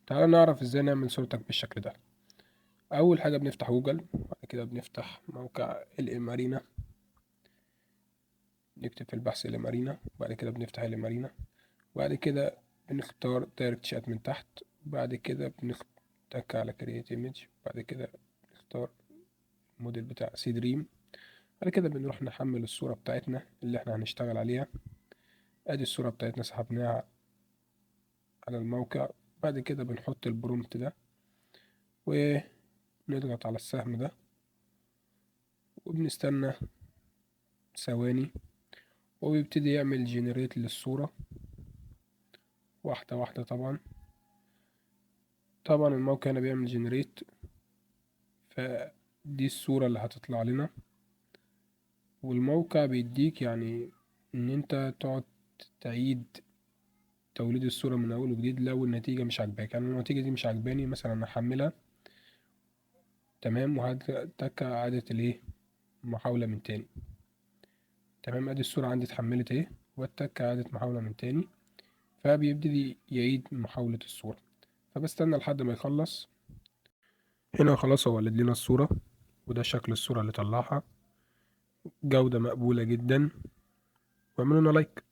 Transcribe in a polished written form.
تعالى نعرف ازاي نعمل صورتك بالشكل ده. اول حاجة بنفتح جوجل، بعد كده بنفتح موقع الإمارينا، نكتب في البحث الإمارينا، وبعد كده بنفتح الإمارينا، وبعد كده بنختار دايركت شات من تحت، بعد كده بنتك على كرييت ايمج، بعد كده نختار الموديل بتاع سي دريم، بعد كده بنروح نحمل الصورة بتاعتنا اللي احنا هنشتغل عليها. ادي الصورة بتاعتنا سحبناها على الموقع، بعد كده بنحط البرومت ده ونضغط على السهم ده وبنستنى ثواني، وبيبتدي يعمل جنريت للصورة واحدة واحدة. طبعا الموقع هنا بيعمل جنريت، فدي الصورة اللي هتطلع لنا. والموقع بيديك يعني ان انت تقعد تعيد توليد الصورة من اول وجديد لو النتيجة مش عاجباك. يعني لو النتيجة دي مش عاجباني مثلا هحملها تمام وهتك اعادة الايه محاولة من تاني. تمام، ادي الصورة عندي اتحملت اهي، واتك اعادة محاولة من تاني، فبيبتدي يعيد محاولة الصورة. فبستنى لحد ما يخلص. هنا خلاص هو ولد لنا الصورة، وده شكل الصورة اللي طلعها، جودة مقبولة جدا. واعملوا لنا لايك.